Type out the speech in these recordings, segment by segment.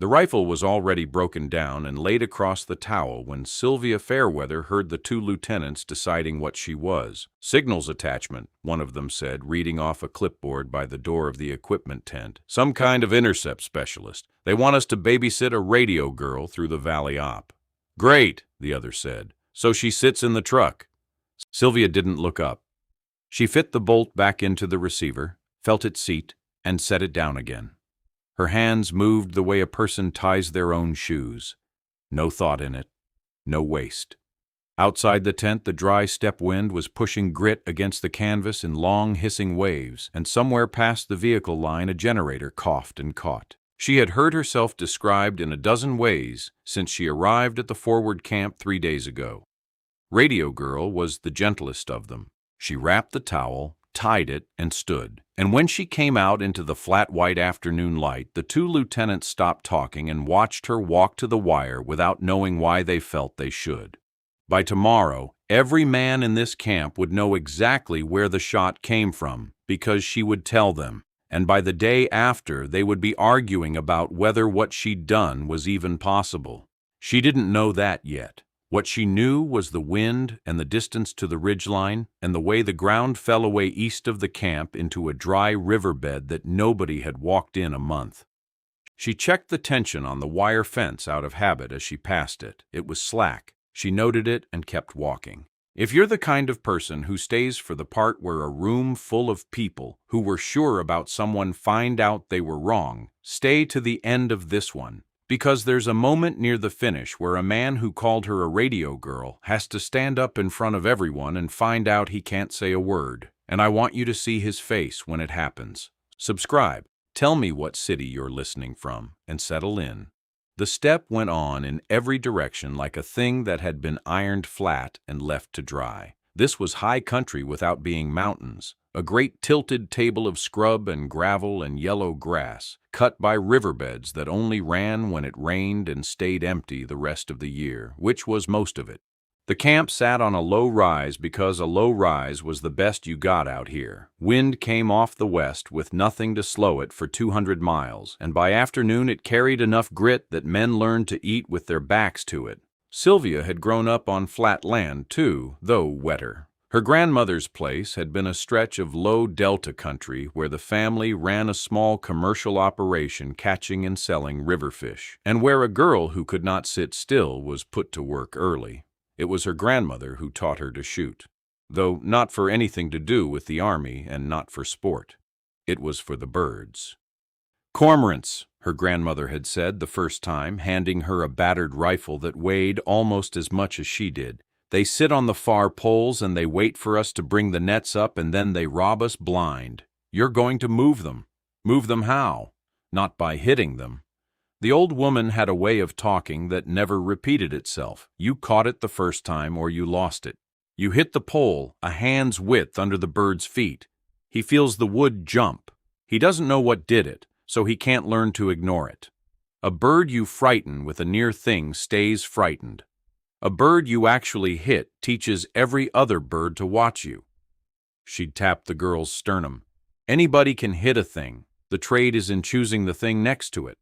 The rifle was already broken down and laid across the towel when Sylvia Fairweather heard the two lieutenants deciding what she was. "Signals attachment," one of them said, reading off a clipboard by the door of the equipment tent. "Some kind of intercept specialist. They want us to babysit a radio girl through the Valley Op." "Great," the other said. "So she sits in the truck." Sylvia didn't look up. She fit the bolt back into the receiver, felt its seat, and set it down again. Her hands moved the way a person ties their own shoes. No thought in it. No waste. Outside the tent, the dry steppe wind was pushing grit against the canvas in long, hissing waves, and somewhere past the vehicle line a generator coughed and caught. She had heard herself described in a dozen ways since she arrived at the forward camp 3 days ago. Radio Girl was the gentlest of them. She wrapped the towel, tied it, and stood. And when she came out into the flat white afternoon light, the two lieutenants stopped talking and watched her walk to the wire without knowing why they felt they should. By tomorrow, every man in this camp would know exactly where the shot came from, because she would tell them. And by the day after, they would be arguing about whether what she'd done was even possible. She didn't know that yet. What she knew was the wind and the distance to the ridgeline and the way the ground fell away east of the camp into a dry riverbed that nobody had walked in a month. She checked the tension on the wire fence out of habit as she passed it. It was slack. She noted it and kept walking. If you're the kind of person who stays for the part where a room full of people who were sure about someone find out they were wrong, stay to the end of this one. Because there's a moment near the finish where a man who called her a radio girl has to stand up in front of everyone and find out he can't say a word. And I want you to see his face when it happens. Subscribe, tell me what city you're listening from, and settle in. The steppe went on in every direction like a thing that had been ironed flat and left to dry. This was high country without being mountains. A great tilted table of scrub and gravel and yellow grass, cut by riverbeds that only ran when it rained and stayed empty the rest of the year, which was most of it. The camp sat on a low rise because a low rise was the best you got out here. Wind came off the west with nothing to slow it for 200 miles, and by afternoon it carried enough grit that men learned to eat with their backs to it. Sylvia had grown up on flat land, too, though wetter. Her grandmother's place had been a stretch of low delta country where the family ran a small commercial operation catching and selling river fish, and where a girl who could not sit still was put to work early. It was her grandmother who taught her to shoot, though not for anything to do with the army and not for sport. It was for the birds. "Cormorants," her grandmother had said the first time, handing her a battered rifle that weighed almost as much as she did. "They sit on the far poles and they wait for us to bring the nets up and then they rob us blind. You're going to move them. Move them how? Not by hitting them." The old woman had a way of talking that never repeated itself. You caught it the first time or you lost it. You hit the pole a hand's width under the bird's feet. He feels the wood jump. He doesn't know what did it, so he can't learn to ignore it. A bird you frighten with a near thing stays frightened. A bird you actually hit teaches every other bird to watch you. She'd tapped the girl's sternum. Anybody can hit a thing. The trade is in choosing the thing next to it.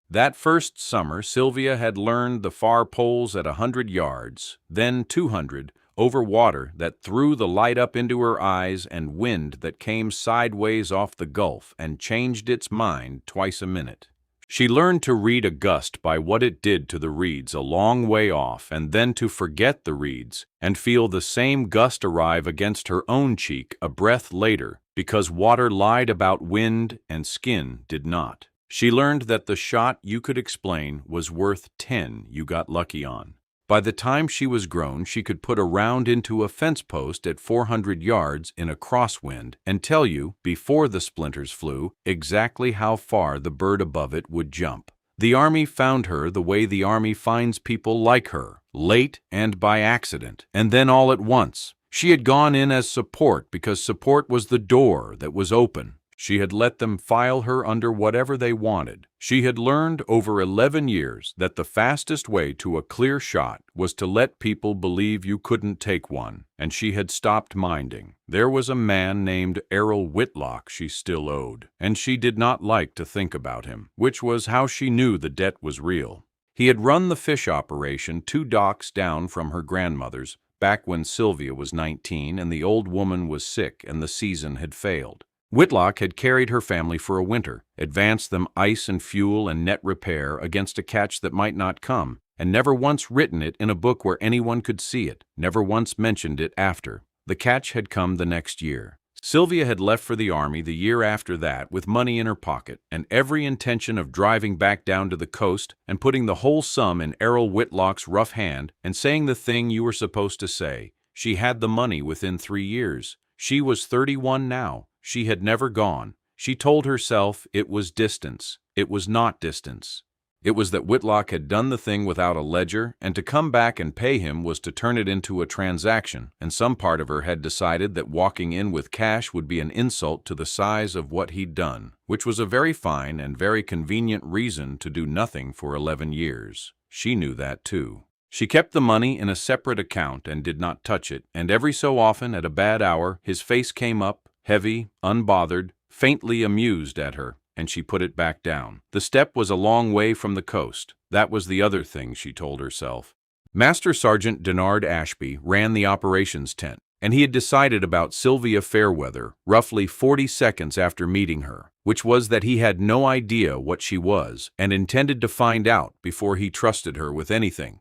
That first summer, Sylvia had learned the far poles at 100 yards, then 200, over water that threw the light up into her eyes and wind that came sideways off the gulf and changed its mind twice a minute. She learned to read a gust by what it did to the reeds a long way off and then to forget the reeds and feel the same gust arrive against her own cheek a breath later because water lied about wind and skin did not. She learned that the shot you could explain was worth 10 you got lucky on. By the time she was grown, she could put a round into a fence post at 400 yards in a crosswind and tell you, before the splinters flew, exactly how far the bird above it would jump. The Army found her the way the Army finds people like her, late and by accident, and then all at once. She had gone in as support because support was the door that was open. She had let them file her under whatever they wanted. She had learned over 11 years that the fastest way to a clear shot was to let people believe you couldn't take one, and she had stopped minding. There was a man named Errol Whitlock she still owed, and she did not like to think about him, which was how she knew the debt was real. He had run the fish operation 2 docks down from her grandmother's, back when Sylvia was 19 and the old woman was sick and the season had failed. Whitlock had carried her family for a winter, advanced them ice and fuel and net repair against a catch that might not come, and never once written it in a book where anyone could see it, never once mentioned it after. The catch had come the next year. Sylvia had left for the army the year after that with money in her pocket and every intention of driving back down to the coast and putting the whole sum in Errol Whitlock's rough hand and saying the thing you were supposed to say. She had the money within 3 years. She was 31 now. She had never gone. She told herself it was distance. It was not distance. It was that Whitlock had done the thing without a ledger, and to come back and pay him was to turn it into a transaction, and some part of her had decided that walking in with cash would be an insult to the size of what he'd done, which was a very fine and very convenient reason to do nothing for 11 years. She knew that too. She kept the money in a separate account and did not touch it, and every so often at a bad hour his face came up, heavy, unbothered, faintly amused at her, and she put it back down. The step was a long way from the coast. That was the other thing she told herself. Master Sergeant Denard Ashby ran the operations tent, and he had decided about Sylvia Fairweather roughly 40 seconds after meeting her, which was that he had no idea what she was and intended to find out before he trusted her with anything.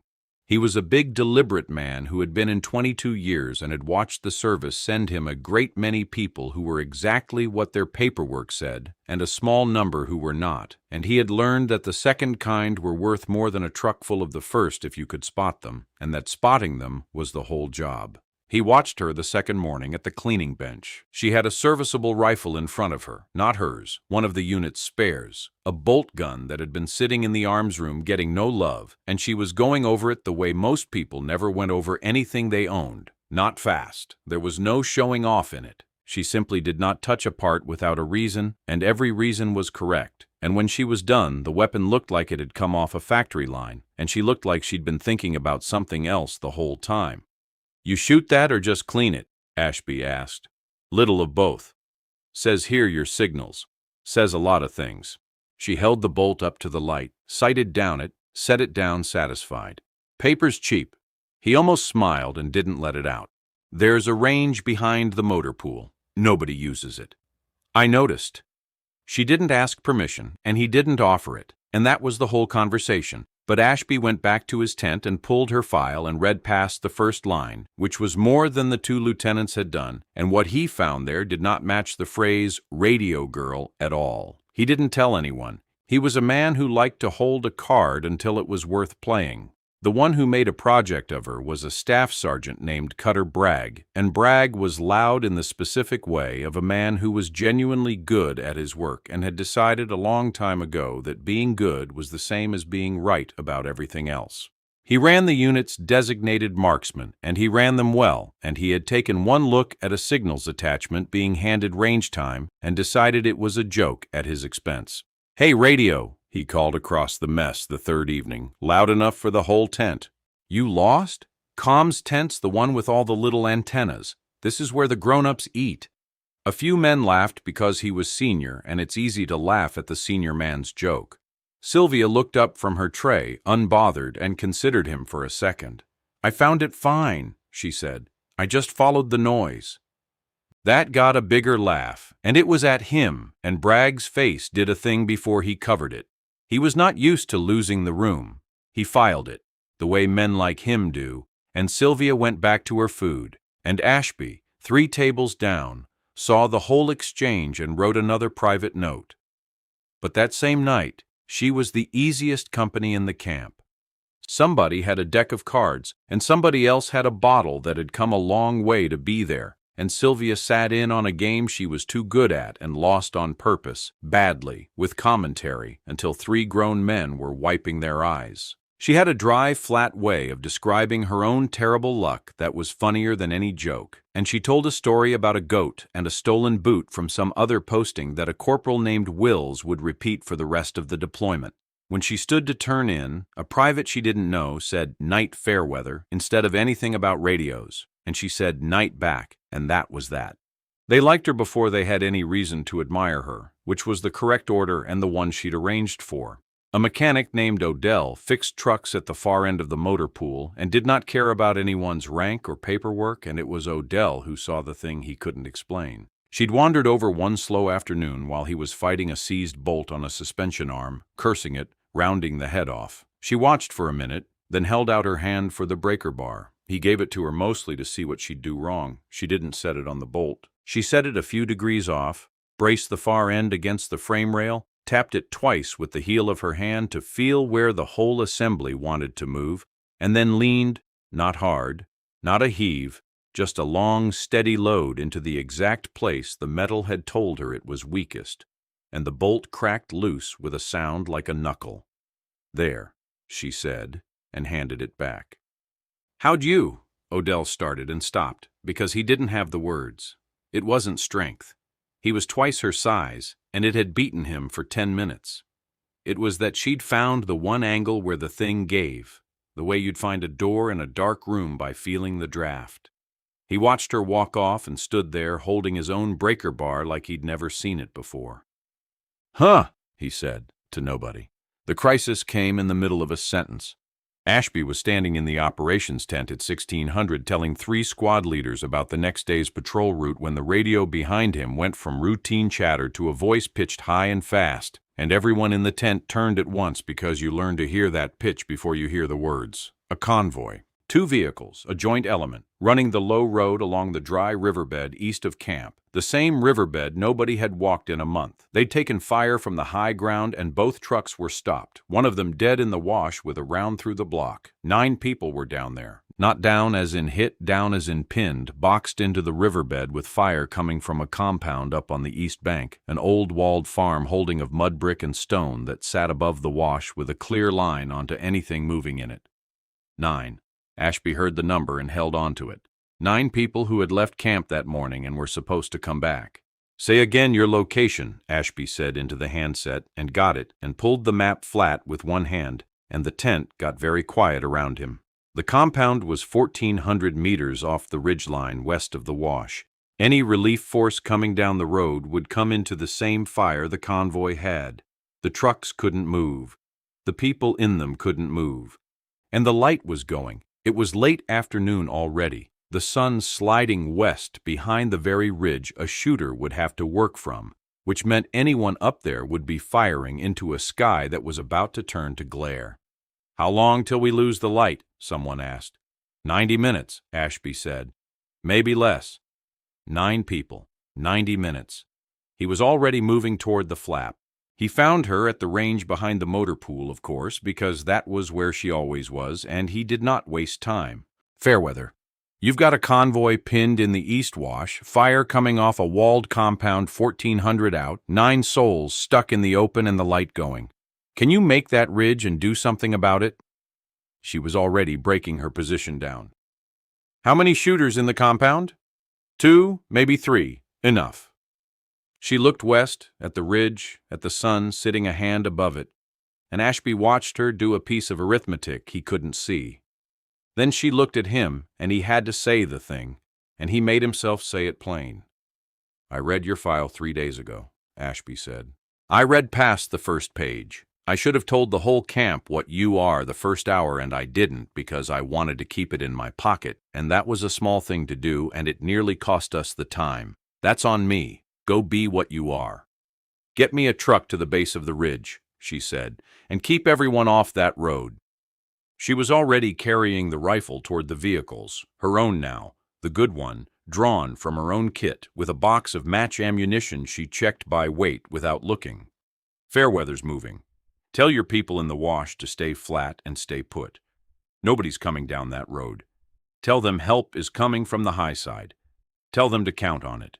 He was a big, deliberate man who had been in 22 years and had watched the service send him a great many people who were exactly what their paperwork said, and a small number who were not, and he had learned that the second kind were worth more than a truck full of the first if you could spot them, and that spotting them was the whole job. He watched her the second morning at the cleaning bench. She had a serviceable rifle in front of her, not hers, one of the unit's spares, a bolt gun that had been sitting in the arms room getting no love, and she was going over it the way most people never went over anything they owned. Not fast. There was no showing off in it. She simply did not touch a part without a reason, and every reason was correct. And when she was done, the weapon looked like it had come off a factory line, and she looked like she'd been thinking about something else the whole time. "You shoot that or just clean it?" Ashby asked. "Little of both. Says here your signals. Says a lot of things." She held the bolt up to the light, sighted down it, set it down satisfied. "Paper's cheap." He almost smiled and didn't let it out. "There's a range behind the motor pool. Nobody uses it." "I noticed." She didn't ask permission, and he didn't offer it, and that was the whole conversation. But Ashby went back to his tent and pulled her file and read past the first line, which was more than the 2 lieutenants had done, and what he found there did not match the phrase "radio girl" at all. He didn't tell anyone. He was a man who liked to hold a card until it was worth playing. The one who made a project of her was a staff sergeant named Cutter Bragg, and Bragg was loud in the specific way of a man who was genuinely good at his work and had decided a long time ago that being good was the same as being right about everything else. He ran the unit's designated marksmen, and he ran them well, and he had taken one look at a signals attachment being handed range time and decided it was a joke at his expense. "Hey, radio," he called across the mess the third evening, loud enough for the whole tent. "You lost? Comms tent's the one with all the little antennas. This is where the grown-ups eat." A few men laughed because he was senior, and it's easy to laugh at the senior man's joke. Sylvia looked up from her tray, unbothered, and considered him for a second. "I found it fine," she said. "I just followed the noise." That got a bigger laugh, and it was at him, and Bragg's face did a thing before he covered it. He was not used to losing the room. He filed it, the way men like him do, and Sylvia went back to her food, and Ashby, 3 tables down, saw the whole exchange and wrote another private note. But that same night, she was the easiest company in the camp. Somebody had a deck of cards, and somebody else had a bottle that had come a long way to be there, and Sylvia sat in on a game she was too good at and lost on purpose, badly, with commentary, until 3 grown men were wiping their eyes. She had a dry, flat way of describing her own terrible luck that was funnier than any joke, and she told a story about a goat and a stolen boot from some other posting that a corporal named Wills would repeat for the rest of the deployment. When she stood to turn in, a private she didn't know said "night fair weather" instead of anything about radios, and she said "night" back, and that was that. They liked her before they had any reason to admire her, which was the correct order and the one she'd arranged for. A mechanic named Odell fixed trucks at the far end of the motor pool and did not care about anyone's rank or paperwork, and it was Odell who saw the thing he couldn't explain. She'd wandered over one slow afternoon while he was fighting a seized bolt on a suspension arm, cursing it, rounding the head off. She watched for a minute, then held out her hand for the breaker bar. He gave it to her mostly to see what she'd do wrong. She didn't set it on the bolt. She set it a few degrees off, braced the far end against the frame rail, tapped it twice with the heel of her hand to feel where the whole assembly wanted to move, and then leaned, not hard, not a heave, just a long, steady load into the exact place the metal had told her it was weakest, and the bolt cracked loose with a sound like a knuckle. "There," she said, and handed it back. "How'd you?" Odell started and stopped, because he didn't have the words. It wasn't strength. He was twice her size, and it had beaten him for 10 minutes. It was that she'd found the one angle where the thing gave, the way you'd find a door in a dark room by feeling the draft. He watched her walk off and stood there holding his own breaker bar like he'd never seen it before. "Huh," he said, to nobody. The crisis came in the middle of a sentence. Ashby was standing in the operations tent at 1600 telling 3 squad leaders about the next day's patrol route when the radio behind him went from routine chatter to a voice pitched high and fast, and everyone in the tent turned at once because you learn to hear that pitch before you hear the words. A convoy. 2 vehicles, a joint element, running the low road along the dry riverbed east of camp. The same riverbed nobody had walked in a month. They'd taken fire from the high ground and both trucks were stopped, one of them dead in the wash with a round through the block. 9 people were down there. Not down as in hit, down as in pinned, boxed into the riverbed with fire coming from a compound up on the east bank, an old walled farm holding of mud brick and stone that sat above the wash with a clear line onto anything moving in it. 9. Ashby heard the number and held on to it. 9 people who had left camp that morning and were supposed to come back. "Say again your location," Ashby said into the handset, and got it, and pulled the map flat with one hand, and the tent got very quiet around him. The compound was 1,400 meters off the ridgeline west of the wash. Any relief force coming down the road would come into the same fire the convoy had. The trucks couldn't move. The people in them couldn't move. And the light was going. It was late afternoon already, the sun sliding west behind the very ridge a shooter would have to work from, which meant anyone up there would be firing into a sky that was about to turn to glare. "How long till we lose the light?" someone asked. 90 minutes, Ashby said. "Maybe less." 9 people, 90 minutes. He was already moving toward the flap. He found her at the range behind the motor pool, of course, because that was where she always was, and he did not waste time. "Fairweather, you've got a convoy pinned in the east wash, fire coming off a walled compound 1,400 out, 9 souls stuck in the open and the light going. Can you make that ridge and do something about it?" She was already breaking her position down. "How many shooters in the compound?" 2, maybe 3. Enough." She looked west, at the ridge, at the sun sitting a hand above it, and Ashby watched her do a piece of arithmetic he couldn't see. Then she looked at him, and he had to say the thing, and he made himself say it plain. "I read your file 3 days ago," Ashby said. "I read past the first page. I should have told the whole camp what you are the first hour, and I didn't because I wanted to keep it in my pocket, and that was a small thing to do, and it nearly cost us the time. That's on me. Go be what you are." "Get me a truck to the base of the ridge," she said, "and keep everyone off that road." She was already carrying the rifle toward the vehicles, her own now, the good one, drawn from her own kit, with a box of match ammunition she checked by weight without looking. "Fairweather's moving. Tell your people in the wash to stay flat and stay put. Nobody's coming down that road. Tell them help is coming from the high side. Tell them to count on it."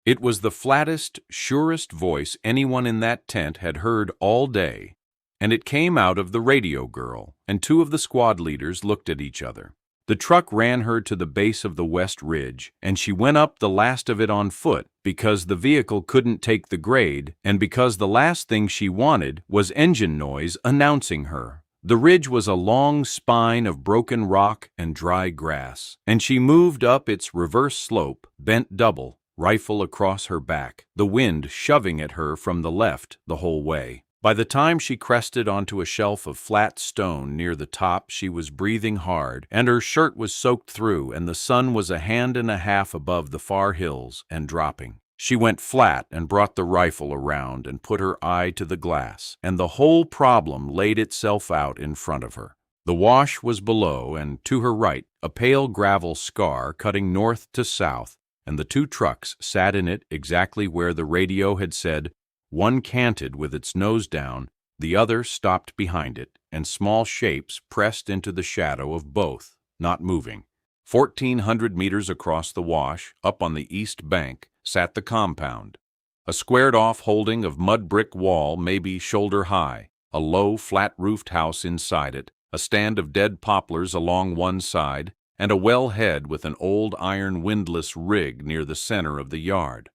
It was the flattest, surest voice anyone in that tent had heard all day, and it came out of the radio girl, and two of the squad leaders looked at each other. The truck ran her to the base of the West Ridge, and she went up the last of it on foot because the vehicle couldn't take the grade and because the last thing she wanted was engine noise announcing her. The ridge was a long spine of broken rock and dry grass, and she moved up its reverse slope, bent double, rifle across her back, the wind shoving at her from the left the whole way. By the time she crested onto a shelf of flat stone near the top, she was breathing hard, and her shirt was soaked through, and the sun was a hand and a half above the far hills and dropping. She went flat and brought the rifle around and put her eye to the glass, and the whole problem laid itself out in front of her. The wash was below, and to her right, a pale gravel scar cutting north to south, and the two trucks sat in it exactly where the radio had said, one canted with its nose down, the other stopped behind it, and small shapes pressed into the shadow of both, not moving. 1,400 meters across the wash, up on the east bank, sat the compound. A squared-off holding of mud brick wall maybe shoulder-high, a low, flat-roofed house inside it, a stand of dead poplars along one side, and a wellhead with an old iron windlass rig near the center of the yard.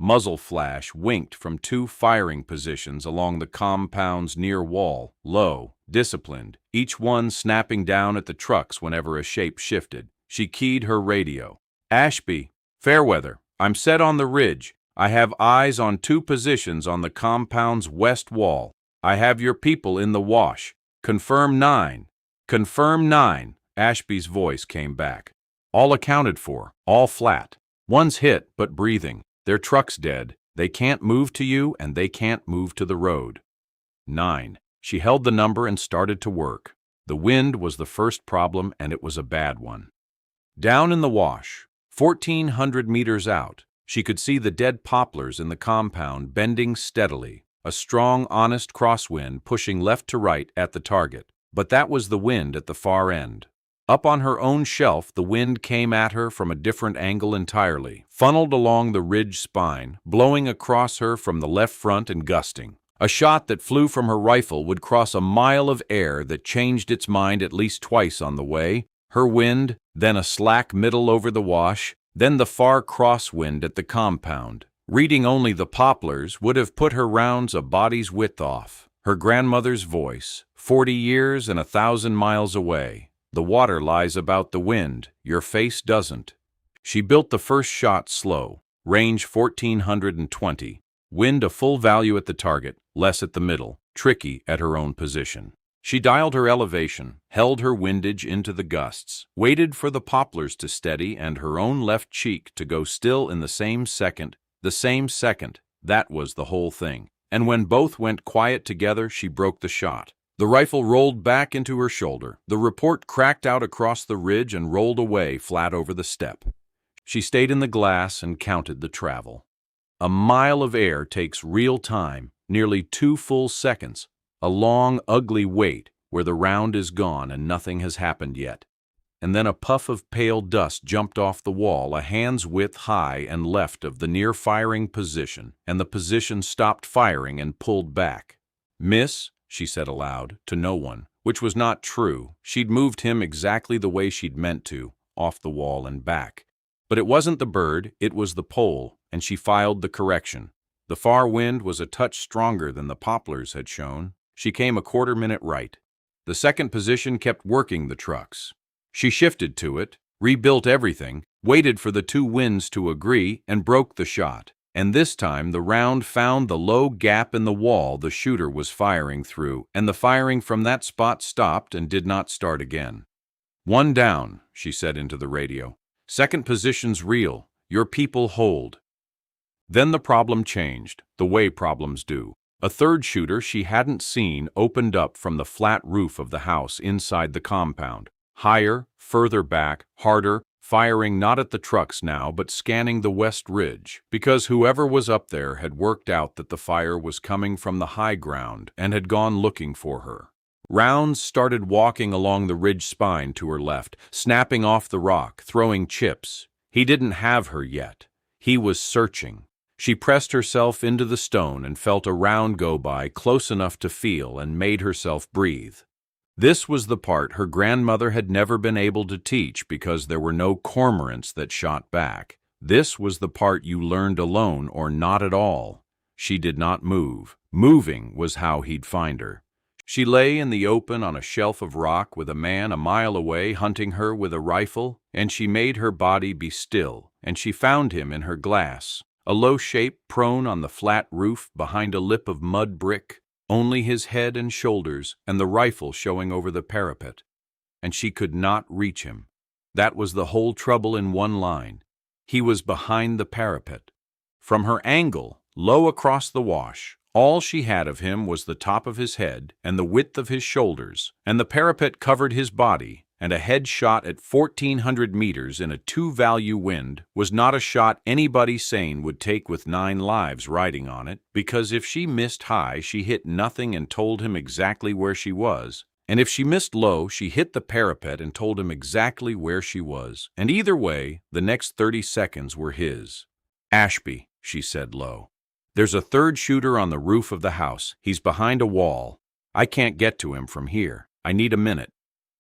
Muzzle flash winked from two firing positions along the compound's near wall, low, disciplined, each one snapping down at the trucks whenever a shape shifted. She keyed her radio. Ashby, Fairweather, I'm set on the ridge. I have eyes on two positions on the compound's west wall. I have your people in the wash. Confirm 9. Confirm 9. Ashby's voice came back. All accounted for, all flat. One's hit, but breathing. Their truck's dead. They can't move to you, and they can't move to the road. 9. She held the number and started to work. The wind was the first problem, and it was a bad one. Down in the wash, 1,400 meters out, she could see the dead poplars in the compound bending steadily, a strong, honest crosswind pushing left to right at the target. But that was the wind at the far end. Up on her own shelf, the wind came at her from a different angle entirely, funneled along the ridge spine, blowing across her from the left front and gusting. A shot that flew from her rifle would cross a mile of air that changed its mind at least twice on the way, her wind, then a slack middle over the wash, then the far crosswind at the compound. Reading only the poplars would have put her rounds a body's width off. Her grandmother's voice, 40 years and 1,000 miles away. The water lies about the wind, your face doesn't. She built the first shot slow, range 1,420, wind a full value at the target, less at the middle, tricky at her own position. She dialed her elevation, held her windage into the gusts, waited for the poplars to steady and her own left cheek to go still in the same second, that was the whole thing. And when both went quiet together, she broke the shot. The rifle rolled back into her shoulder. The report cracked out across the ridge and rolled away flat over the step. She stayed in the glass and counted the travel. A mile of air takes real time, nearly 2 full seconds. A long, ugly wait where the round is gone and nothing has happened yet. And then a puff of pale dust jumped off the wall a hand's width high and left of the near-firing position, and the position stopped firing and pulled back. "Miss," she said aloud, to no one, which was not true. She'd moved him exactly the way she'd meant to, off the wall and back. But it wasn't the bird, it was the pole, and she filed the correction. The far wind was a touch stronger than the poplars had shown. She came a quarter minute right. The second position kept working the trucks. She shifted to it, rebuilt everything, waited for the two winds to agree, and broke the shot. And this time the round found the low gap in the wall the shooter was firing through, and the firing from that spot stopped and did not start again. "One down," she said into the radio. "Second position's real. Your people hold." Then the problem changed, the way problems do. A third shooter she hadn't seen opened up from the flat roof of the house inside the compound. Higher, further back, harder, firing not at the trucks now, but scanning the west ridge, because whoever was up there had worked out that the fire was coming from the high ground and had gone looking for her. Rounds started walking along the ridge spine to her left, snapping off the rock, throwing chips. He didn't have her yet. He was searching. She pressed herself into the stone and felt a round go by close enough to feel and made herself breathe. This was the part her grandmother had never been able to teach because there were no cormorants that shot back. This was the part you learned alone or not at all. She did not move. Moving was how he'd find her. She lay in the open on a shelf of rock with a man a mile away hunting her with a rifle, and she made her body be still, and she found him in her glass, a low shape prone on the flat roof behind a lip of mud brick, only his head and shoulders and the rifle showing over the parapet. And she could not reach him. That was the whole trouble in one line. He was behind the parapet. From her angle, low across the wash, all she had of him was the top of his head and the width of his shoulders, and the parapet covered his body, and a head shot at 1,400 meters in a 2-value wind was not a shot anybody sane would take with 9 lives riding on it, because if she missed high, she hit nothing and told him exactly where she was, and if she missed low, she hit the parapet and told him exactly where she was, and either way, the next 30 seconds were his. "Ashby," she said low. "There's a third shooter on the roof of the house. He's behind a wall. I can't get to him from here. I need a minute."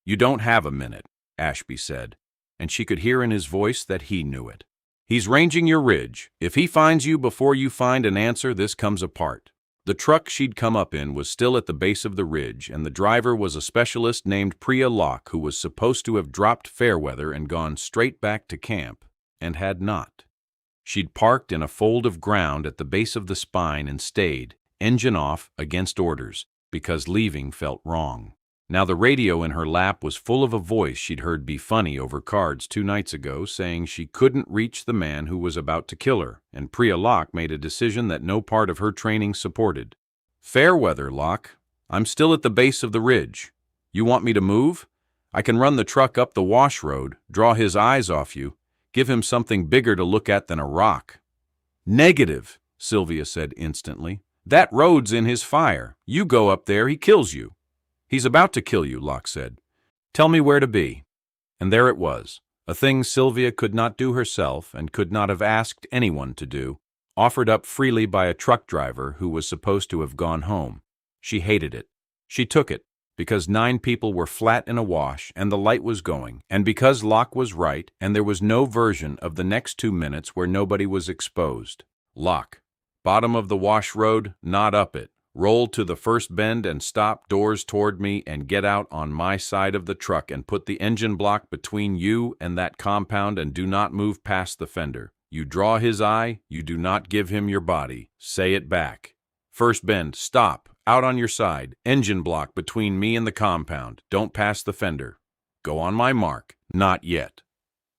"You don't have a minute," Ashby said, and she could hear in his voice that he knew it. "He's ranging your ridge. If he finds you before you find an answer, this comes apart." The truck she'd come up in was still at the base of the ridge, and the driver was a specialist named Priya Locke, who was supposed to have dropped Fairweather and gone straight back to camp, and had not. She'd parked in a fold of ground at the base of the spine and stayed, engine off, against orders, because leaving felt wrong. Now the radio in her lap was full of a voice she'd heard be funny over cards 2 nights ago, saying she couldn't reach the man who was about to kill her, and Priya Locke made a decision that no part of her training supported. "Fairweather, Locke. I'm still at the base of the ridge. You want me to move? I can run the truck up the wash road, draw his eyes off you, give him something bigger to look at than a rock." "Negative," Sylvia said instantly. "That road's in his fire. You go up there, he kills you." "He's about to kill you," Locke said. "Tell me where to be." And there it was, a thing Sylvia could not do herself and could not have asked anyone to do, offered up freely by a truck driver who was supposed to have gone home. She hated it. She took it, because 9 people were flat in a wash and the light was going, and because Locke was right and there was no version of the next 2 minutes where nobody was exposed. "Locke. Bottom of the wash road, not up it. Roll to the first bend and stop, doors toward me, and get out on my side of the truck and put the engine block between you and that compound and do not move past the fender. You draw his eye, you do not give him your body. Say it back. First bend, stop, out on your side, engine block between me and the compound. Don't pass the fender. Go on my mark. Not yet."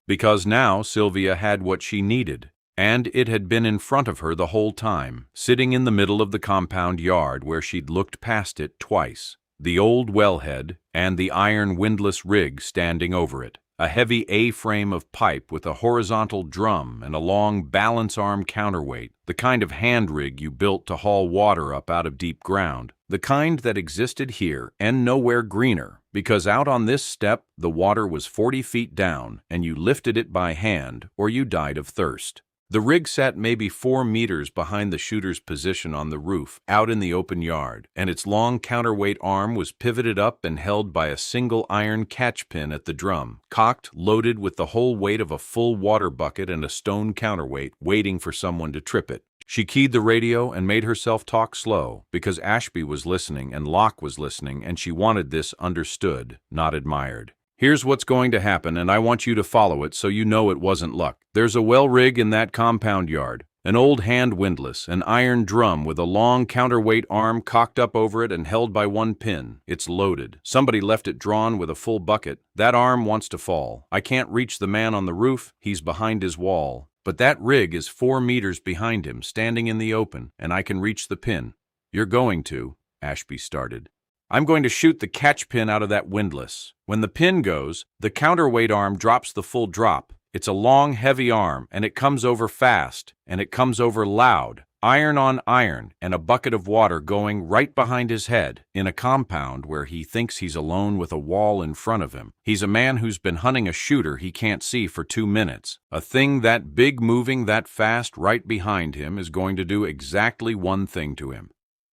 Because now Sylvia had what she needed. And it had been in front of her the whole time, sitting in the middle of the compound yard where she'd looked past it twice. The old wellhead and the iron windlass rig standing over it. A heavy A-frame of pipe with a horizontal drum and a long balance arm counterweight, the kind of hand rig you built to haul water up out of deep ground. The kind that existed here and nowhere greener, because out on this step the water was 40 feet down and you lifted it by hand or you died of thirst. The rig sat maybe 4 meters behind the shooter's position on the roof, out in the open yard, and its long counterweight arm was pivoted up and held by a single iron catch pin at the drum, cocked, loaded with the whole weight of a full water bucket and a stone counterweight, waiting for someone to trip it. She keyed the radio and made herself talk slow, because Ashby was listening and Locke was listening, and she wanted this understood, not admired. "Here's what's going to happen, and I want you to follow it so you know it wasn't luck. There's a well rig in that compound yard, an old hand windlass, an iron drum with a long counterweight arm cocked up over it and held by 1 pin. It's loaded. Somebody left it drawn with a full bucket. That arm wants to fall. I can't reach the man on the roof. He's behind his wall. But that rig is 4 meters behind him, standing in the open, and I can reach the pin." "You're going to," Ashby started. "I'm going to shoot the catch pin out of that windlass. When the pin goes, the counterweight arm drops the full drop. It's a long, heavy arm, and it comes over fast, and it comes over loud. Iron on iron, and a bucket of water going right behind his head, in a compound where he thinks he's alone with a wall in front of him. He's a man who's been hunting a shooter he can't see for 2 minutes. A thing that big moving that fast right behind him is going to do exactly one thing to him.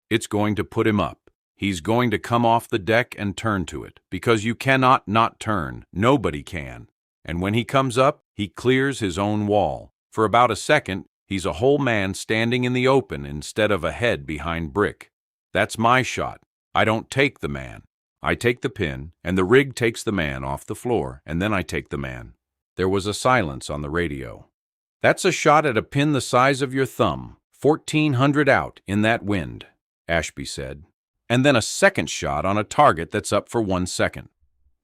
It's going to put him up. He's going to come off the deck and turn to it, because you cannot not turn. Nobody can. And when he comes up, he clears his own wall. For about a second, he's a whole man standing in the open instead of a head behind brick. That's my shot. I don't take the man. I take the pin, and the rig takes the man off the floor, and then I take the man. There was a silence on the radio. That's a shot at a pin the size of your thumb, 1,400 out in that wind, Ashby said. And then a second shot on a target that's up for 1 second.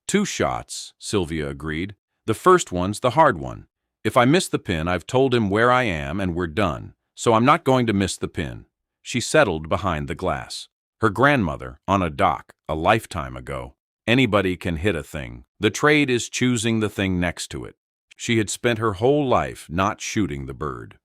2 shots, Sylvia agreed. The first one's the hard one. If I miss the pin, I've told him where I am and we're done, so I'm not going to miss the pin. She settled behind the glass. Her grandmother, on a dock, a lifetime ago. Anybody can hit a thing. The trade is choosing the thing next to it. She had spent her whole life not shooting the bird.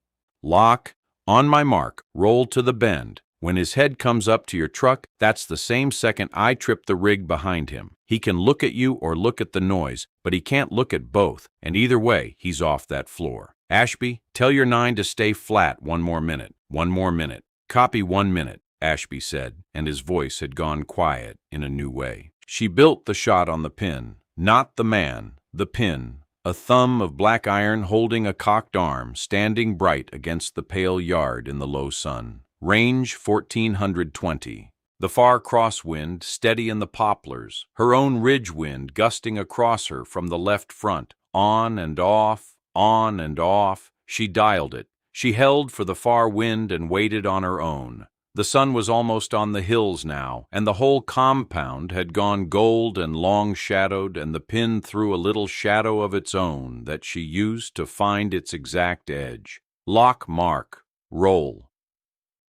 Lock, on my mark, roll to the bend. When his head comes up to your truck, that's the same second I trip the rig behind him. He can look at you or look at the noise, but he can't look at both, and either way, he's off that floor. Ashby, tell your 9 to stay flat 1 more minute. 1 more minute. Copy 1 minute, Ashby said, and his voice had gone quiet in a new way. She built the shot on the pin, not the man, the pin. A thumb of black iron holding a cocked arm, standing bright against the pale yard in the low sun. Range 1,420. The far crosswind steady in the poplars, her own ridge wind gusting across her from the left front, on and off, on and off. She dialed it. She held for the far wind and waited on her own. The sun was almost on the hills now, and the whole compound had gone gold and long-shadowed, and the pin threw a little shadow of its own that she used to find its exact edge. Lock, mark, roll.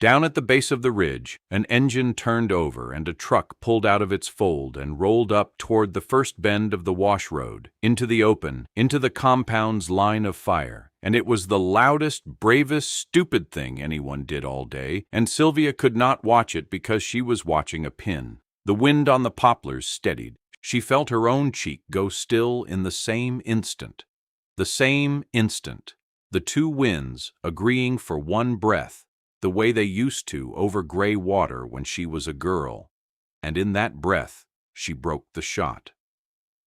Down at the base of the ridge, an engine turned over and a truck pulled out of its fold and rolled up toward the first bend of the wash road, into the open, into the compound's line of fire. And it was the loudest, bravest, stupid thing anyone did all day, and Sylvia could not watch it because she was watching a pin. The wind on the poplars steadied. She felt her own cheek go still in the same instant. The same instant. The 2 winds agreeing for 1 breath, the way they used to over gray water when she was a girl. And in that breath, she broke the shot.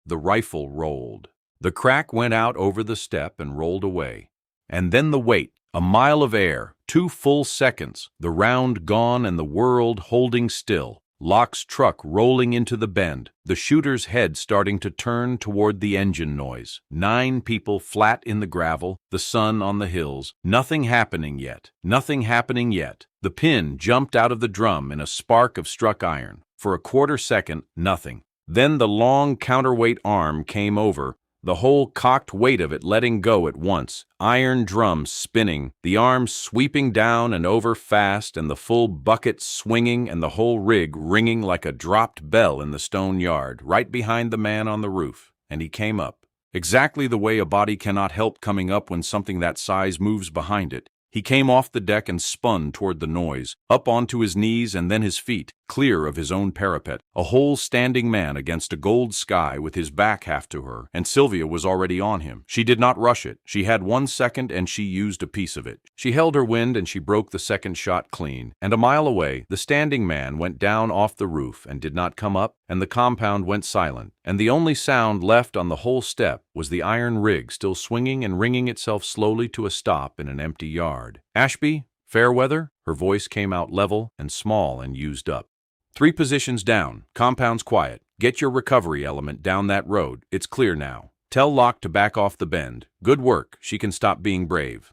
The rifle rolled. The crack went out over the step and rolled away. And then the wait, a mile of air, 2 full seconds, the round gone and the world holding still. Locke's truck rolling into the bend, the shooter's head starting to turn toward the engine noise. 9 people flat in the gravel, the sun on the hills. Nothing happening yet. Nothing happening yet. The pin jumped out of the drum in a spark of struck iron. For a quarter second, nothing. Then the long counterweight arm came over, the whole cocked weight of it letting go at once, iron drums spinning, the arm sweeping down and over fast, and the full bucket swinging and the whole rig ringing like a dropped bell in the stone yard, right behind the man on the roof. And he came up, exactly the way a body cannot help coming up when something that size moves behind it. He came off the deck and spun toward the noise, up onto his knees and then his feet, clear of his own parapet, a whole standing man against a gold sky with his back half to her, and Sylvia was already on him. She did not rush it. She had 1 second and she used a piece of it. She held her wind and she broke the second shot clean, and a mile away, the standing man went down off the roof and did not come up, and the compound went silent, and the only sound left on the whole step was the iron rig still swinging and ringing itself slowly to a stop in an empty yard. Ashby, Fairweather, her voice came out level and small and used up. 3 positions down, compound's quiet. Get your recovery element down that road. It's clear now. Tell Locke to back off the bend. Good work. She can stop being brave.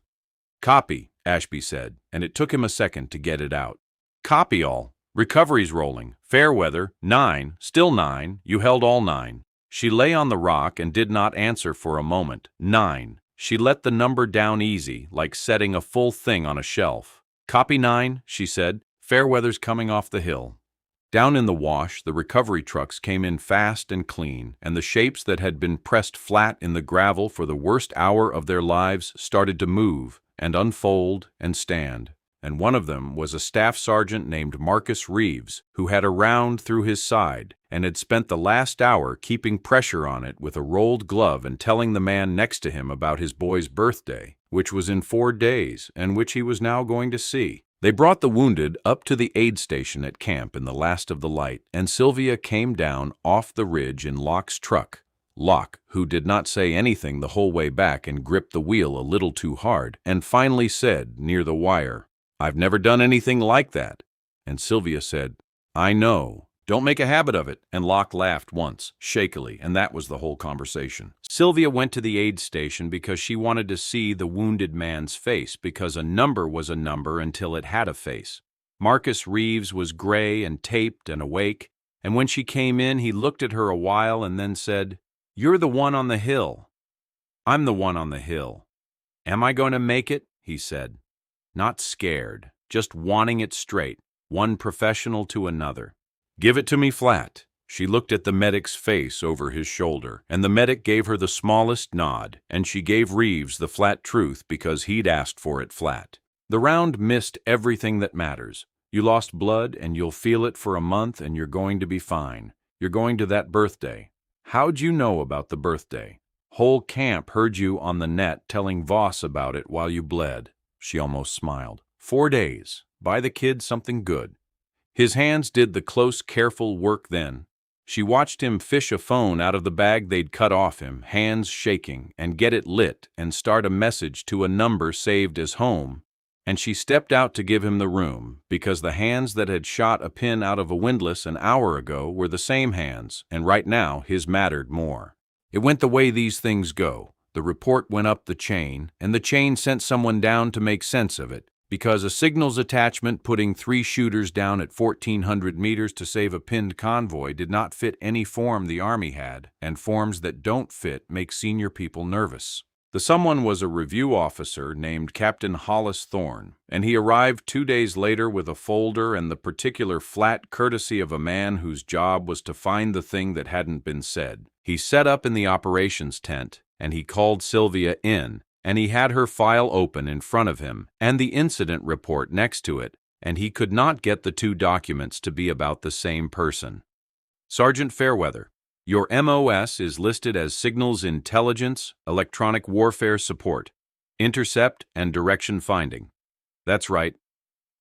Copy, Ashby said, and it took him a second to get it out. Copy all. Recovery's rolling. Fairweather, 9, still 9. You held all 9. She lay on the rock and did not answer for a moment. 9. She let the number down easy, like setting a full thing on a shelf. Copy 9, she said. Fairweather's coming off the hill. Down in the wash, the recovery trucks came in fast and clean, and the shapes that had been pressed flat in the gravel for the worst hour of their lives started to move and unfold and stand. and one of them was a staff sergeant named Marcus Reeves, who had a round through his side and had spent the last hour keeping pressure on it with a rolled glove and telling the man next to him about his boy's birthday, which was in 4 days and which he was now going to see. They brought the wounded up to the aid station at camp in the last of the light, and Sylvia came down off the ridge in Locke's truck. Locke, who did not say anything the whole way back and gripped the wheel a little too hard, and finally said, near the wire, "I've never done anything like that." And Sylvia said, "I know. Don't make a habit of it." And Locke laughed once, shakily, and that was the whole conversation. Sylvia went to the aid station because she wanted to see the wounded man's face, because a number was a number until it had a face. Marcus Reeves was gray and taped and awake, and when she came in, he looked at her a while and then said, "You're the one on the hill." "I'm the one on the hill." "Am I going to make it?" he said. Not scared, just wanting it straight, one professional to another. "Give it to me flat." She looked at the medic's face over his shoulder, and the medic gave her the smallest nod, and she gave Reeves the flat truth because he'd asked for it flat. The round missed everything that matters. You lost blood, and you'll feel it for a month, and you're going to be fine. You're going to that birthday. How'd you know about the birthday? Whole camp heard you on the net telling Voss about it while you bled. She almost smiled. 4 days. Buy the kid something good. His hands did the close, careful work then. She watched him fish a phone out of the bag they'd cut off him, hands shaking, and get it lit and start a message to a number saved as home. And she stepped out to give him the room, because the hands that had shot a pin out of a windlass an hour ago were the same hands, and right now his mattered more. It went the way these things go. The report went up the chain, and the chain sent someone down to make sense of it, because a signals attachment putting 3 shooters down at 1,400 meters to save a pinned convoy did not fit any form the Army had, and forms that don't fit make senior people nervous. The someone was a review officer named Captain Hollis Thorne, and he arrived 2 days later with a folder and the particular flat courtesy of a man whose job was to find the thing that hadn't been said. He set up in the operations tent, and he called Sylvia in, and he had her file open in front of him and the incident report next to it, and he could not get the 2 documents to be about the same person. "Sergeant Fairweather, your MOS is listed as Signals Intelligence, Electronic Warfare Support, Intercept, and Direction Finding." "That's right.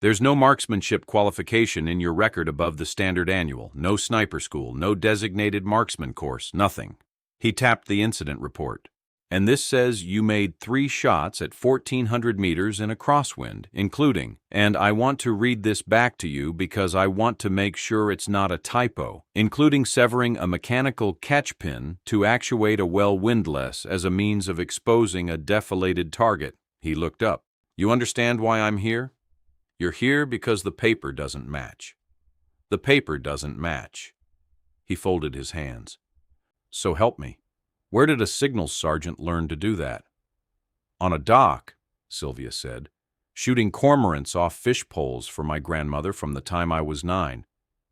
There's no marksmanship qualification in your record above the standard annual, no sniper school, no designated marksman course, nothing." He tapped the incident report. "And this says you made 3 shots at 1,400 meters in a crosswind, including, and I want to read this back to you because I want to make sure it's not a typo, including severing a mechanical catch pin to actuate a well windlass as a means of exposing a defilated target." He looked up. "You understand why I'm here? You're here because the paper doesn't match. The paper doesn't match." He folded his hands. "So help me. Where did a signals sergeant learn to do that?" "On a dock," Sylvia said, "shooting cormorants off fish poles for my grandmother from the time I was 9,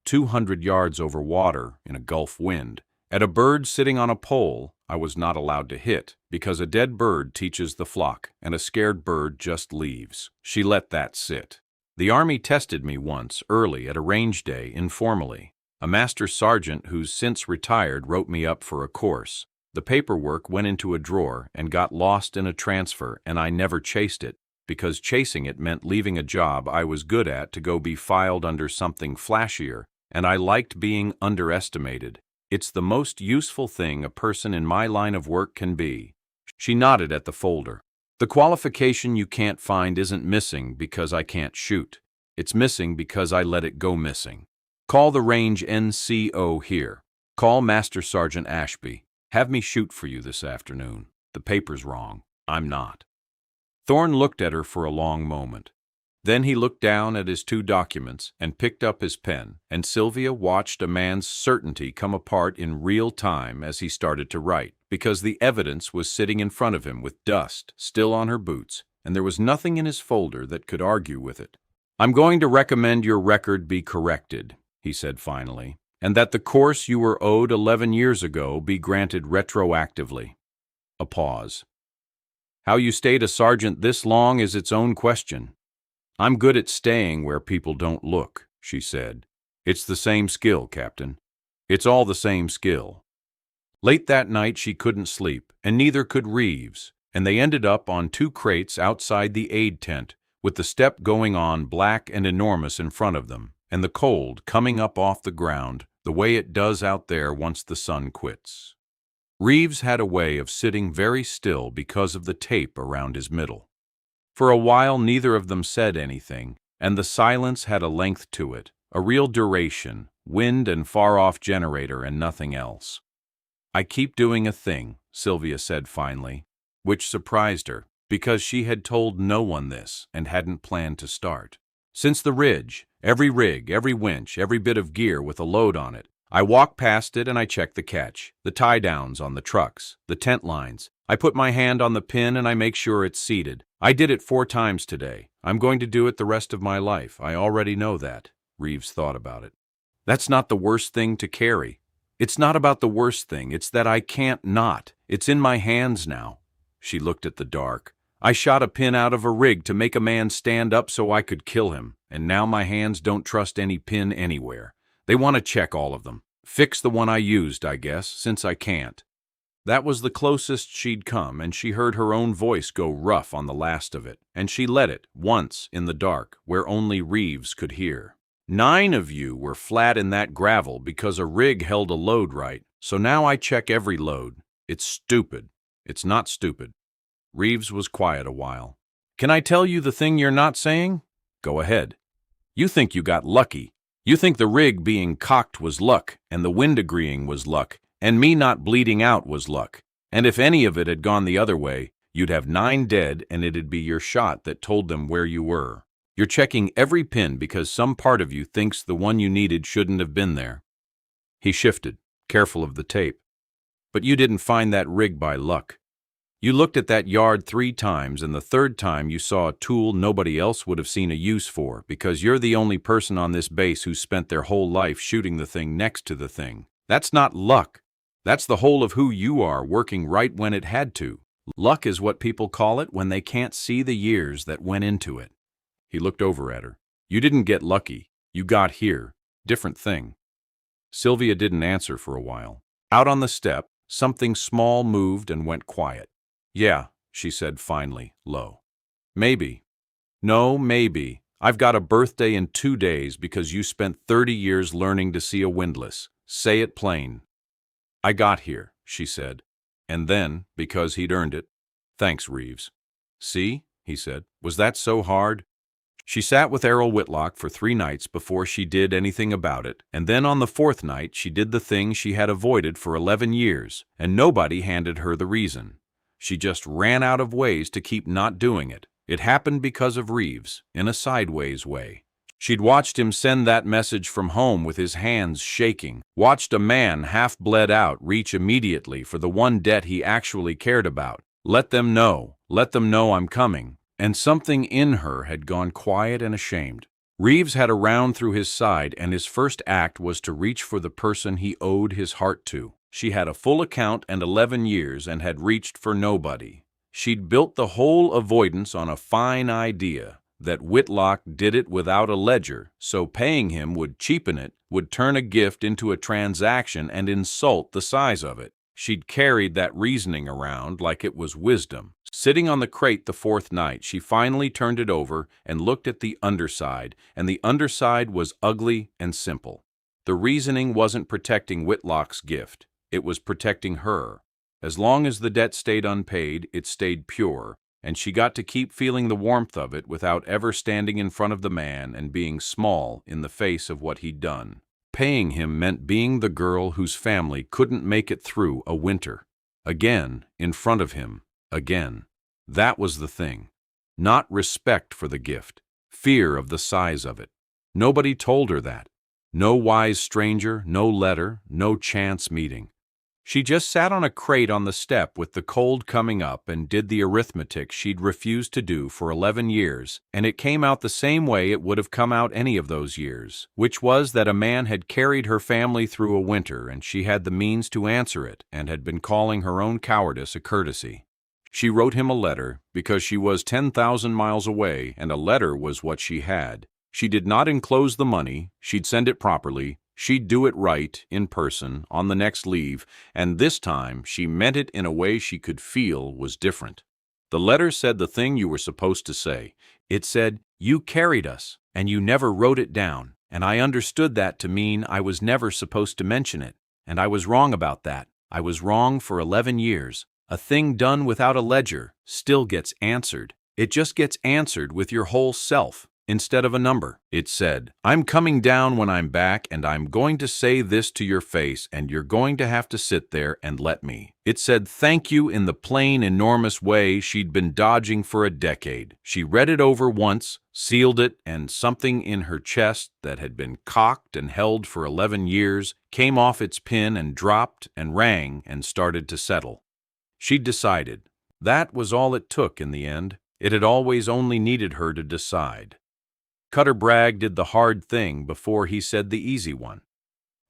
200 yards over water in a gulf wind. At a bird sitting on a pole I was not allowed to hit, because a dead bird teaches the flock, and a scared bird just leaves. She let that sit. The Army tested me once, early, at a range day, informally. A master sergeant who's since retired wrote me up for a course. The paperwork went into a drawer and got lost in a transfer, and I never chased it, because chasing it meant leaving a job I was good at to go be filed under something flashier, and I liked being underestimated. It's the most useful thing a person in my line of work can be." She nodded at the folder. "The qualification you can't find isn't missing because I can't shoot. It's missing because I let it go missing. Call the range NCO here. Call Master Sergeant Ashby. Have me shoot for you this afternoon. The paper's wrong. I'm not." Thorne looked at her for a long moment. Then he looked down at his 2 documents and picked up his pen, and Sylvia watched a man's certainty come apart in real time as he started to write, because the evidence was sitting in front of him with dust still on her boots, and there was nothing in his folder that could argue with it. "I'm going to recommend your record be corrected," he said finally, "and that the course you were owed 11 years ago be granted retroactively." A pause. "How you stayed a sergeant this long is its own question. I'm good at staying where people don't look, she said. It's the same skill, Captain. It's all the same skill. Late that night she couldn't sleep, and neither could Reeves, and they ended up on 2 crates outside the aid tent, with the step going on black and enormous in front of them, and the cold coming up off the ground the way it does out there once the sun quits. Reeves had a way of sitting very still because of the tape around his middle. For a while neither of them said anything, and the silence had a length to it, a real duration, wind and far-off generator and nothing else. I keep doing a thing, Sylvia said finally, which surprised her, because she had told no one this and hadn't planned to start. Since the ridge, every rig, every winch, every bit of gear with a load on it, I walk past it and I check the catch, the tie-downs on the trucks, the tent lines. I put my hand on the pin and I make sure it's seated. I did it 4 times today. I'm going to do it the rest of my life. I already know that. Reeves thought about it. That's not the worst thing to carry. It's not about the worst thing. It's that I can't not. It's in my hands now. She looked at the dark. I shot a pin out of a rig to make a man stand up so I could kill him, and now my hands don't trust any pin anywhere. They want to check all of them. Fix the one I used, I guess, since I can't. That was the closest she'd come, and she heard her own voice go rough on the last of it, and she let it, once, in the dark, where only Reeves could hear. 9 of you were flat in that gravel because a rig held a load right, so now I check every load. It's stupid. It's not stupid. Reeves was quiet a while. Can I tell you the thing you're not saying? Go ahead. You think you got lucky. You think the rig being cocked was luck, and the wind agreeing was luck, and me not bleeding out was luck. And if any of it had gone the other way, you'd have 9 dead and it'd be your shot that told them where you were. You're checking every pin because some part of you thinks the one you needed shouldn't have been there. He shifted, careful of the tape. But you didn't find that rig by luck. You looked at that yard 3 times, and the 3rd time you saw a tool nobody else would have seen a use for, because you're the only person on this base who spent their whole life shooting the thing next to the thing. That's not luck. That's the whole of who you are, working right when it had to. Luck is what people call it when they can't see the years that went into it. He looked over at her. You didn't get lucky. You got here. Different thing. Sylvia didn't answer for a while. Out on the step, something small moved and went quiet. Yeah, she said finally, low. Maybe. No, maybe. I've got a birthday in 2 days because you spent 30 years learning to see a windlass. Say it plain. I got here, she said. And then, because he'd earned it, thanks, Reeves. See, he said, was that so hard? She sat with Errol Whitlock for 3 nights before she did anything about it, and then on the 4th night she did the thing she had avoided for 11 years, and nobody handed her the reason. She just ran out of ways to keep not doing it. It happened because of Reeves, in a sideways way. She'd watched him send that message from home with his hands shaking, watched a man half bled out reach immediately for the one debt he actually cared about. Let them know I'm coming. And something in her had gone quiet and ashamed. Reeves had a round through his side, and his first act was to reach for the person he owed his heart to. She had a full account and 11 years and had reached for nobody. She'd built the whole avoidance on a fine idea that Whitlock did it without a ledger, so paying him would cheapen it, would turn a gift into a transaction and insult the size of it. She'd carried that reasoning around like it was wisdom. Sitting on the crate the 4th night, she finally turned it over and looked at the underside, and the underside was ugly and simple. The reasoning wasn't protecting Whitlock's gift. It was protecting her. As long as the debt stayed unpaid, it stayed pure, and she got to keep feeling the warmth of it without ever standing in front of the man and being small in the face of what he'd done. Paying him meant being the girl whose family couldn't make it through a winter. Again, in front of him. Again. That was the thing. Not respect for the gift. Fear of the size of it. Nobody told her that. No wise stranger, no letter, no chance meeting. She just sat on a crate on the step with the cold coming up and did the arithmetic she'd refused to do for 11 years, and it came out the same way it would have come out any of those years, which was that a man had carried her family through a winter and she had the means to answer it and had been calling her own cowardice a courtesy. She wrote him a letter because she was 10,000 miles away and a letter was what she had. She did not enclose the money, she'd send it properly, she'd do it right, in person, on the next leave, and this time she meant it in a way she could feel was different. The letter said the thing you were supposed to say. It said, "You carried us, and you never wrote it down, and I understood that to mean I was never supposed to mention it, and I was wrong about that. I was wrong for 11 years. A thing done without a ledger still gets answered. It just gets answered with your whole self instead of a number." It said, "I'm coming down when I'm back and I'm going to say this to your face and you're going to have to sit there and let me." It said thank you in the plain, enormous way she'd been dodging for a decade. She read it over once, sealed it, and something in her chest that had been cocked and held for 11 years came off its pin and dropped and rang and started to settle. She'd decided. That was all it took in the end. It had always only needed her to decide. Cutter Bragg did the hard thing before he said the easy one.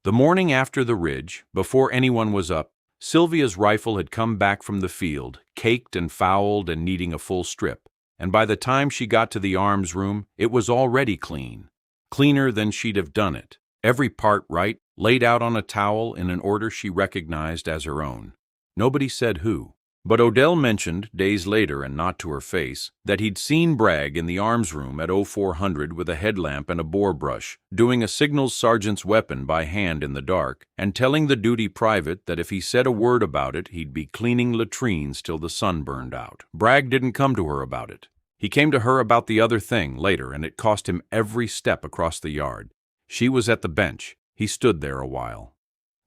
The morning after the ridge, before anyone was up, Sylvia's rifle had come back from the field, caked and fouled and needing a full strip, and by the time she got to the arms room, it was already clean. Cleaner than she'd have done it. Every part right, laid out on a towel in an order she recognized as her own. Nobody said who. But Odell mentioned, days later and not to her face, that he'd seen Bragg in the arms room at 0400 with a headlamp and a bore brush, doing a signals sergeant's weapon by hand in the dark, and telling the duty private that if he said a word about it, he'd be cleaning latrines till the sun burned out. Bragg didn't come to her about it. He came to her about the other thing later, and it cost him every step across the yard. She was at the bench. He stood there a while.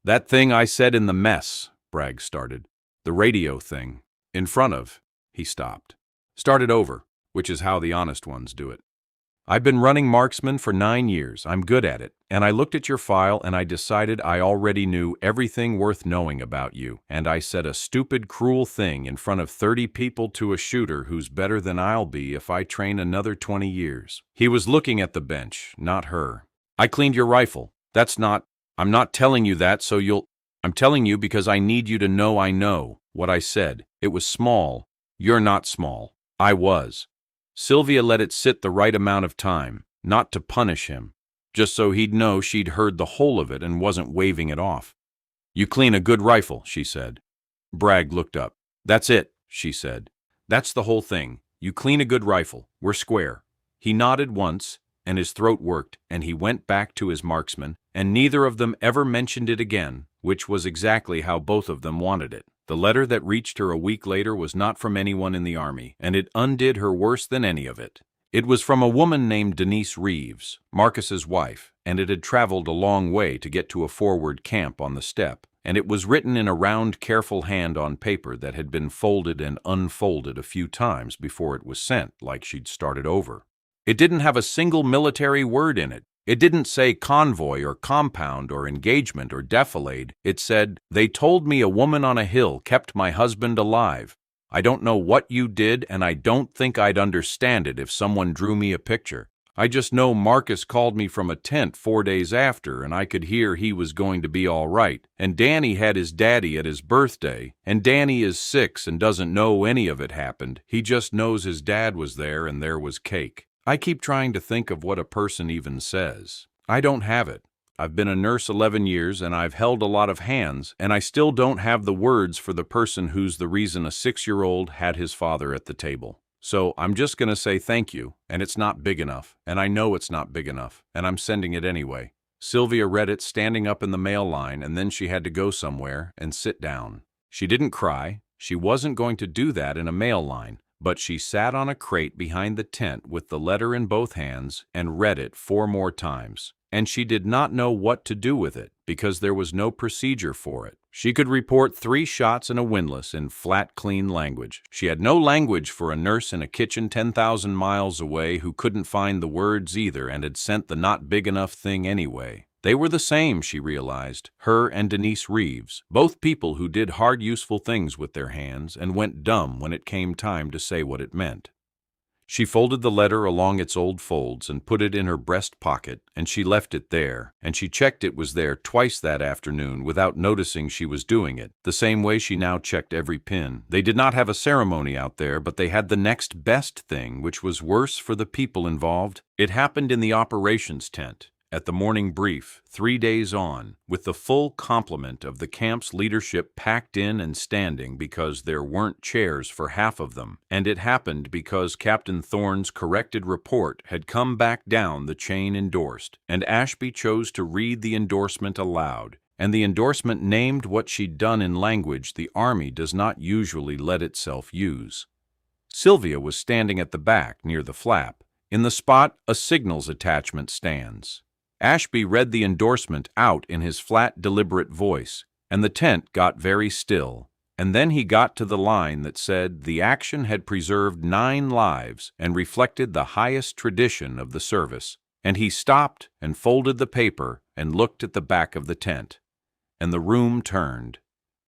"That thing I said in the mess," Bragg started. "The radio thing. In front of," he stopped. "Started over, which is how the honest ones do it. I've been running marksman for 9 years. I'm good at it. And I looked at your file and I decided I already knew everything worth knowing about you. And I said a stupid, cruel thing in front of 30 people to a shooter who's better than I'll be if I train another 20 years. He was looking at the bench, not her. "I cleaned your rifle. I'm not telling you that so I'm telling you because I need you to know I know what I said. It was small. You're not small. I was." Sylvia let it sit the right amount of time, not to punish him, just so he'd know she'd heard the whole of it and wasn't waving it off. "You clean a good rifle," she said. Bragg looked up. "That's it," she said. "That's the whole thing. You clean a good rifle. We're square." He nodded once, and his throat worked, and he went back to his marksman, and neither of them ever mentioned it again, which was exactly how both of them wanted it. The letter that reached her a week later was not from anyone in the Army, and it undid her worse than any of it. It was from a woman named Denise Reeves, Marcus's wife, and it had traveled a long way to get to a forward camp on the steppe, and it was written in a round, careful hand on paper that had been folded and unfolded a few times before it was sent, like she'd started over. It didn't have a single military word in it. It didn't say convoy or compound or engagement or defilade. It said, "They told me a woman on a hill kept my husband alive. I don't know what you did, and I don't think I'd understand it if someone drew me a picture. I just know Marcus called me from a tent 4 days after, and I could hear he was going to be all right. And Danny had his daddy at his birthday, and Danny is 6 and doesn't know any of it happened. He just knows his dad was there and there was cake." I keep trying to think of what a person even says. I don't have it. I've been a nurse 11 years, and I've held a lot of hands, and I still don't have the words for the person who's the reason a 6-year-old had his father at the table. So I'm just going to say thank you, and it's not big enough, and I know it's not big enough, and I'm sending it anyway. Sylvia read it standing up in the mail line, and then she had to go somewhere and sit down. She didn't cry. She wasn't going to do that in a mail line. But she sat on a crate behind the tent with the letter in both hands and read it 4 more times. And she did not know what to do with it because there was no procedure for it. She could report 3 shots and a windlass in flat, clean language. She had no language for a nurse in a kitchen 10,000 miles away who couldn't find the words either and had sent the not big enough thing anyway. They were the same, she realized, her and Denise Reeves, both people who did hard, useful things with their hands and went dumb when it came time to say what it meant. She folded the letter along its old folds and put it in her breast pocket, and she left it there, and she checked it was there twice that afternoon without noticing she was doing it, the same way she now checked every pin. They did not have a ceremony out there, but they had the next best thing, which was worse for the people involved. It happened in the operations tent, at the morning brief, 3 days on, with the full complement of the camp's leadership packed in and standing because there weren't chairs for half of them, and it happened because Captain Thorne's corrected report had come back down the chain endorsed, and Ashby chose to read the endorsement aloud, and the endorsement named what she'd done in language the Army does not usually let itself use. Sylvia was standing at the back, near the flap, in the spot a signals attachment stands. Ashby read the endorsement out in his flat, deliberate voice, and the tent got very still, and then he got to the line that said the action had preserved 9 lives and reflected the highest tradition of the service, and he stopped and folded the paper and looked at the back of the tent, and the room turned.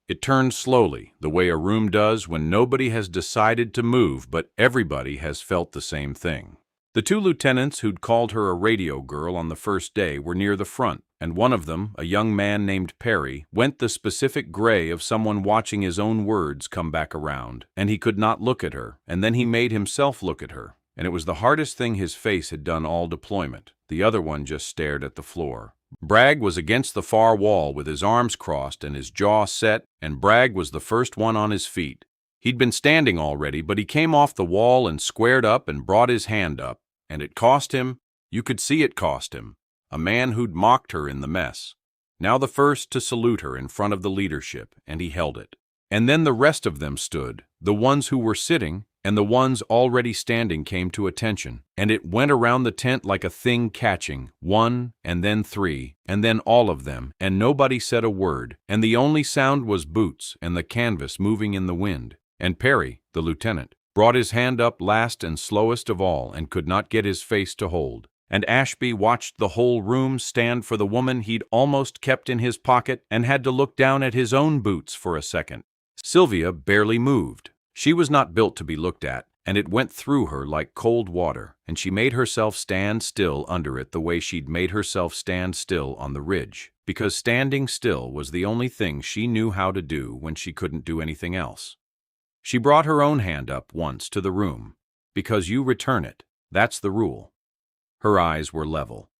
It turned slowly, the way a room does when nobody has decided to move, but everybody has felt the same thing. The 2 lieutenants who'd called her a radio girl on the first day were near the front, and one of them, a young man named Perry, went the specific gray of someone watching his own words come back around, and he could not look at her, and then he made himself look at her, and it was the hardest thing his face had done all deployment. The other one just stared at the floor. Bragg was against the far wall with his arms crossed and his jaw set, and Bragg was the first one on his feet. He'd been standing already, but he came off the wall and squared up and brought his hand up, and it cost him, you could see it cost him, a man who'd mocked her in the mess. Now the first to salute her in front of the leadership, and he held it. And then the rest of them stood, the ones who were sitting, and the ones already standing came to attention, and it went around the tent like a thing catching, 1, and then 3, and then all of them, and nobody said a word, and the only sound was boots and the canvas moving in the wind. And Perry, the lieutenant, brought his hand up last and slowest of all and could not get his face to hold. And Ashby watched the whole room stand for the woman he'd almost kept in his pocket and had to look down at his own boots for a second. Sylvia barely moved. She was not built to be looked at, and it went through her like cold water, and she made herself stand still under it the way she'd made herself stand still on the ridge, because standing still was the only thing she knew how to do when she couldn't do anything else. She brought her own hand up once to the room, because you return it. That's the rule. Her eyes were level.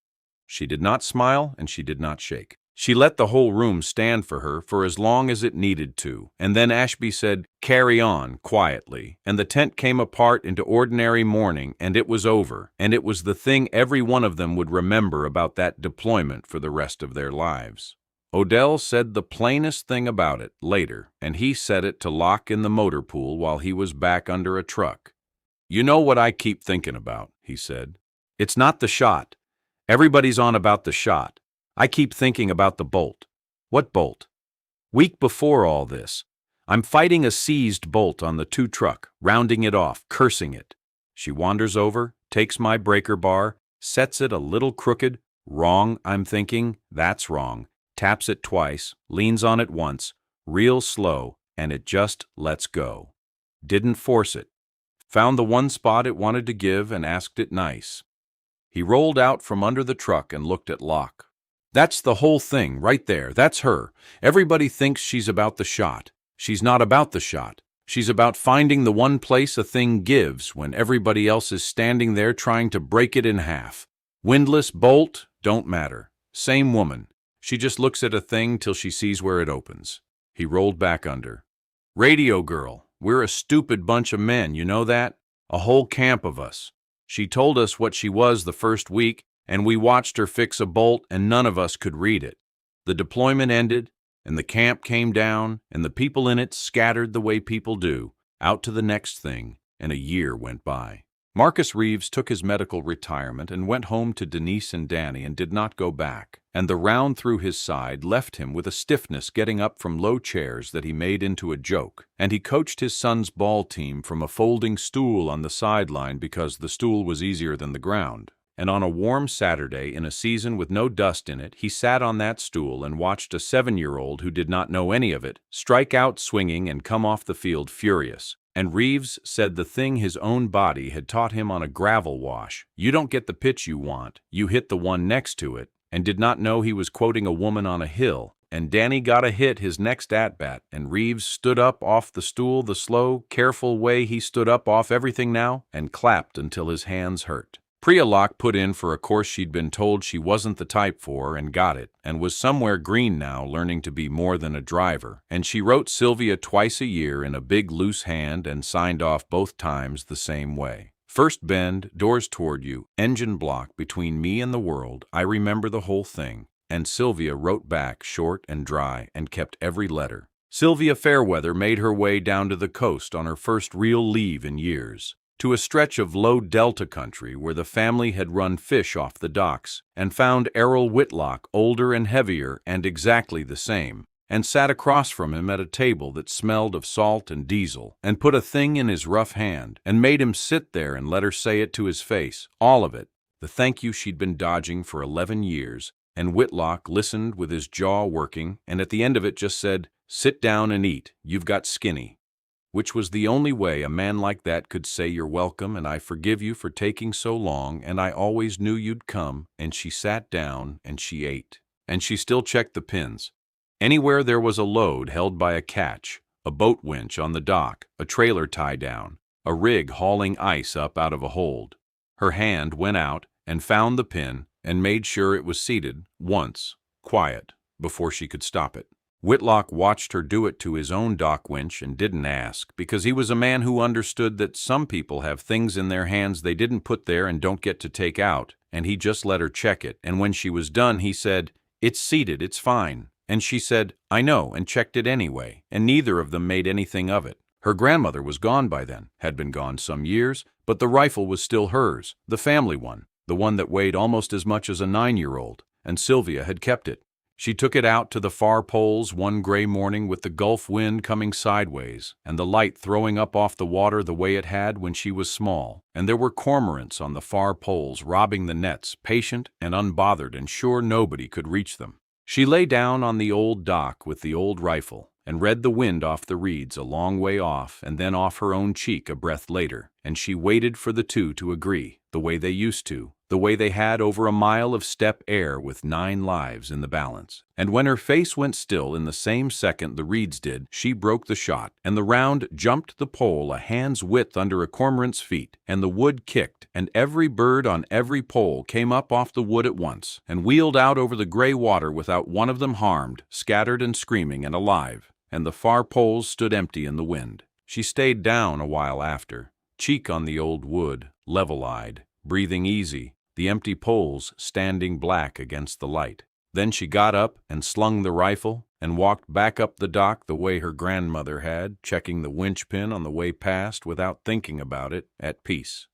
She did not smile and she did not shake. She let the whole room stand for her for as long as it needed to, and then Ashby said, "Carry on," quietly, and the tent came apart into ordinary mourning, and it was over, and it was the thing every one of them would remember about that deployment for the rest of their lives. Odell said the plainest thing about it later, and he said it to Locke in the motor pool while he was back under a truck. "You know what I keep thinking about," he said. "It's not the shot. Everybody's on about the shot. I keep thinking about the bolt." "What bolt?" "Week before all this, I'm fighting a seized bolt on the 2 truck, rounding it off, cursing it. She wanders over, takes my breaker bar, sets it a little crooked. Wrong, I'm thinking, that's wrong. Taps it twice, leans on it once, real slow, and it just lets go. Didn't force it. Found the one spot it wanted to give and asked it nice." He rolled out from under the truck and looked at Locke. "That's the whole thing, right there. That's her. Everybody thinks she's about the shot. She's not about the shot. She's about finding the one place a thing gives when everybody else is standing there trying to break it in half. Windlass, bolt, don't matter. Same woman. She just looks at a thing till she sees where it opens." He rolled back under. "Radio girl. We're a stupid bunch of men, you know that? A whole camp of us. She told us what she was the first week, and we watched her fix a bolt, and none of us could read it. The deployment ended, and the camp came down, and the people in it scattered the way people do, out to the next thing, and a year went by." Marcus Reeves took his medical retirement and went home to Denise and Danny and did not go back, and the round through his side left him with a stiffness getting up from low chairs that he made into a joke, and he coached his son's ball team from a folding stool on the sideline because the stool was easier than the ground. And on a warm Saturday in a season with no dust in it, he sat on that stool and watched a 7-year-old who did not know any of it strike out swinging and come off the field furious, And Reeves said the thing his own body had taught him on a gravel wash. You don't get the pitch you want, you hit the one next to it, and did not know he was quoting a woman on a hill. And Danny got a hit his next at-bat, and Reeves stood up off the stool the slow, careful way he stood up off everything now, and clapped until his hands hurt. Priya Locke put in for a course she'd been told she wasn't the type for and got it, and was somewhere green now learning to be more than a driver, and she wrote Sylvia twice a year in a big loose hand and signed off both times the same way. First bend, doors toward you, engine block between me and the world, I remember the whole thing. And Sylvia wrote back short and dry and kept every letter. Sylvia Fairweather made her way down to the coast on her first real leave in years, to a stretch of low delta country where the family had run fish off the docks, and found Errol Whitlock older and heavier and exactly the same, and sat across from him at a table that smelled of salt and diesel, and put a thing in his rough hand, and made him sit there and let her say it to his face, all of it, the thank you she'd been dodging for 11 years, and Whitlock listened with his jaw working, and at the end of it just said, "Sit down and eat, you've got skinny," which was the only way a man like that could say you're welcome and I forgive you for taking so long and I always knew you'd come, and she sat down and she ate. And she still checked the pins. Anywhere there was a load held by a catch, a boat winch on the dock, a trailer tie-down, a rig hauling ice up out of a hold. Her hand went out and found the pin and made sure it was seated, once, quiet, before she could stop it. Whitlock watched her do it to his own dock winch and didn't ask, because he was a man who understood that some people have things in their hands they didn't put there and don't get to take out, and he just let her check it, and when she was done he said, "It's seated, it's fine." And she said, "I know," and checked it anyway, and neither of them made anything of it. Her grandmother was gone by then, had been gone some years, but the rifle was still hers, the family one. The one that weighed almost as much as a 9-year-old, and Sylvia had kept it. She took it out to the far poles one gray morning with the Gulf wind coming sideways, and the light throwing up off the water the way it had when she was small, and there were cormorants on the far poles robbing the nets, patient and unbothered and sure nobody could reach them. She lay down on the old dock with the old rifle, and read the wind off the reeds a long way off and then off her own cheek a breath later, and she waited for the two to agree, the way they used to, the way they had over a mile of steppe air with 9 lives in the balance. And when her face went still in the same second the reeds did, she broke the shot, and the round jumped the pole a hand's width under a cormorant's feet, and the wood kicked, and every bird on every pole came up off the wood at once, and wheeled out over the gray water without one of them harmed, scattered and screaming and alive, and the far poles stood empty in the wind. She stayed down a while after, cheek on the old wood, level-eyed, breathing easy, the empty poles standing black against the light. Then she got up and slung the rifle and walked back up the dock the way her grandmother had, checking the winch pin on the way past without thinking about it, at peace.